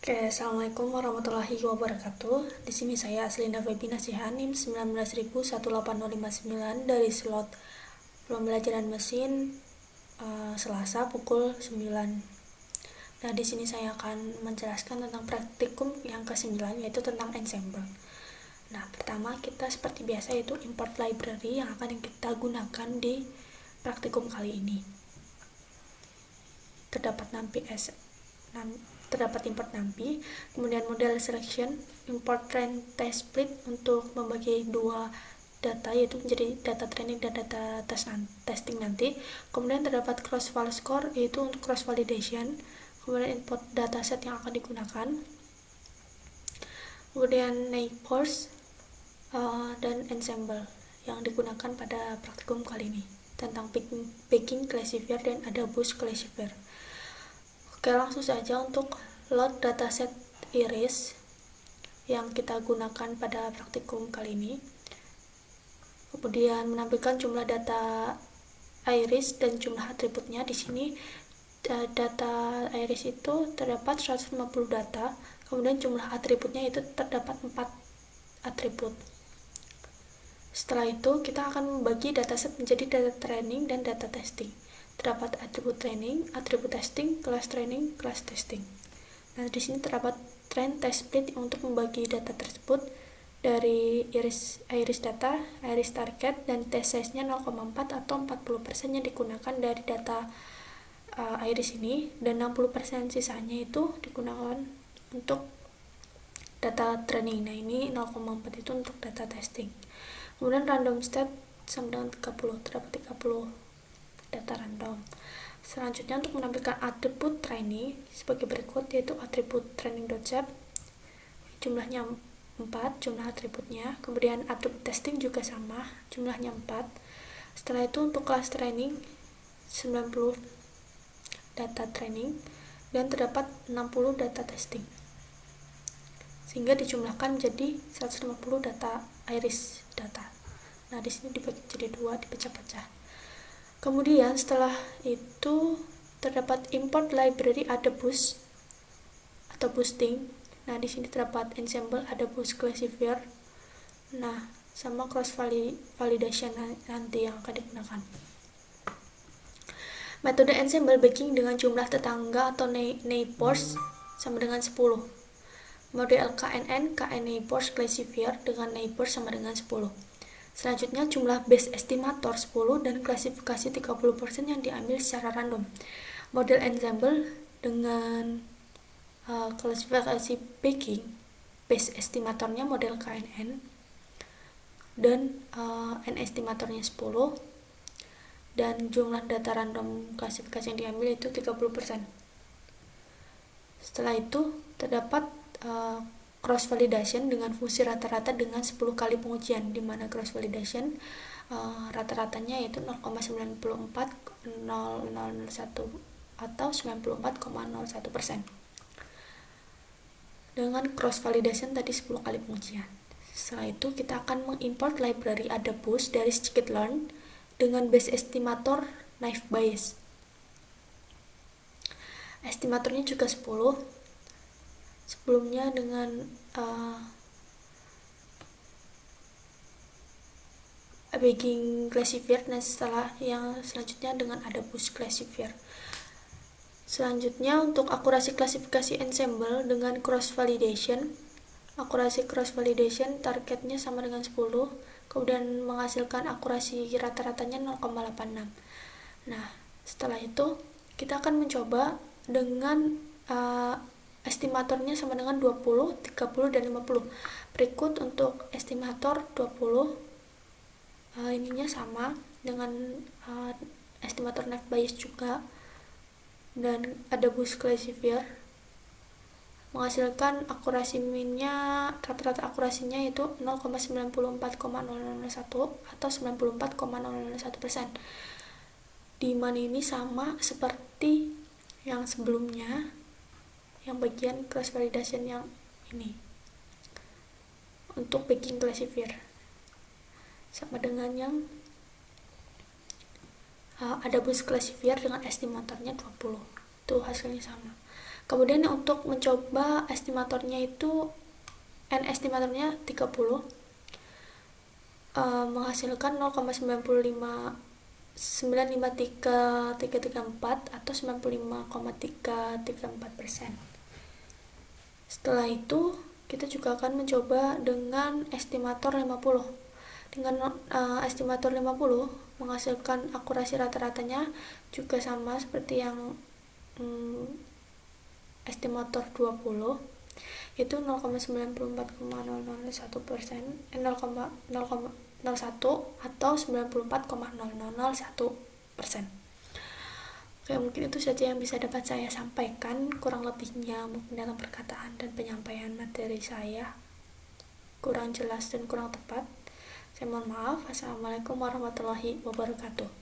Oke, Assalamualaikum warahmatullahi wabarakatuh. Di sini saya Aslinda Febi Nasihan NIM 19.18059 dari slot pembelajaran mesin Selasa pukul 9. Nah, di sini saya akan menjelaskan tentang praktikum yang ke-9, yaitu tentang ensemble. Nah, pertama kita seperti biasa yaitu import library yang akan kita gunakan di praktikum kali ini. Terdapat import NumPy, kemudian model selection, import train test split untuk membagi dua data yaitu menjadi data training dan data testing nanti. Kemudian terdapat cross val score yaitu untuk cross validation, kemudian input dataset yang akan digunakan, kemudian neighbors dan ensemble yang digunakan pada praktikum kali ini tentang picking classifier dan AdaBoost classifier. Oke, langsung saja untuk load dataset iris yang kita gunakan pada praktikum kali ini. Kemudian menampilkan jumlah data iris dan jumlah atributnya. Di sini data iris itu terdapat 150 data, kemudian jumlah atributnya itu terdapat 4 atribut. Setelah itu kita akan membagi dataset menjadi data training dan data testing. Terdapat atribut training, atribut testing, kelas training, kelas testing. Nah, di sini terdapat train test split untuk membagi data tersebut dari iris data, iris target, dan test size-nya 0,4 atau 40% yang digunakan dari data iris ini, dan 60% sisanya itu digunakan untuk data training. Nah, ini 0,4 itu untuk data testing. Kemudian random state sama dengan 30, terdapat 30 data random. Selanjutnya untuk menampilkan atribut training sebagai berikut, yaitu atribut training.shape, jumlahnya 4 jumlah atributnya. Kemudian atribut testing juga sama, jumlahnya 4. Setelah itu untuk kelas training 90 data training dan terdapat 60 data testing, sehingga dijumlahkan menjadi 150 data iris data. Nah, di sini dibagi jadi 2, dipecah-pecah. Kemudian setelah itu terdapat import library AdaBoost atau boosting. Nah, di sini terdapat ensemble AdaBoost classifier. Nah, sama cross validation nanti yang akan digunakan. Metode ensemble bagging dengan jumlah tetangga atau neighbors sama dengan 10. Model KNN neighbors classifier dengan neighbors sama dengan 10. Selanjutnya jumlah base estimator 10 dan klasifikasi 30% yang diambil secara random. Model ensemble dengan klasifikasi bagging, base estimatornya model KNN dan N estimatornya 10, dan jumlah data random klasifikasi yang diambil itu 30%. Setelah itu terdapat cross validation dengan fungsi rata-rata dengan 10 kali pengujian, di mana cross validation rata-ratanya yaitu 0,940001 atau 94,01%. Dengan cross validation tadi 10 kali pengujian. Setelah itu kita akan mengimport library AdaBoost dari scikit-learn dengan base estimator naive Bayes. Estimatornya juga 10. Sebelumnya dengan bagging classifier, dan setelah yang selanjutnya dengan AdaBoost classifier. Selanjutnya untuk akurasi klasifikasi ensemble dengan cross validation. Akurasi cross validation targetnya sama dengan 10, kemudian menghasilkan akurasi rata-ratanya 0,86. Nah, setelah itu kita akan mencoba dengan estimatornya sama dengan 20, 30, dan 50. Berikut untuk estimator 20, ininya sama dengan estimator naive Bayes juga, dan AdaBoost classifier menghasilkan akurasi minnya, rata-rata akurasinya itu 0,94,001 atau 94,001%. Di mana ini sama seperti yang sebelumnya, yang bagian cross validation yang ini. Untuk bagging classifier sama dengan yang AdaBoost classifier dengan estimatornya 20. Itu hasilnya sama. Kemudian untuk mencoba estimatornya itu estimatornya 30, menghasilkan 0,95334 atau 95,334%. Setelah itu kita juga akan mencoba dengan estimator 50. Dengan estimator 50 menghasilkan akurasi rata-ratanya juga sama seperti yang estimator 20, itu 0,94,001%, 0,01 atau 94,0001%. Oke, mungkin itu saja yang bisa dapat saya sampaikan. Kurang lebihnya mungkin dalam perkataan dan penyampaian materi saya kurang jelas dan kurang tepat, saya mohon maaf. Assalamualaikum warahmatullahi wabarakatuh.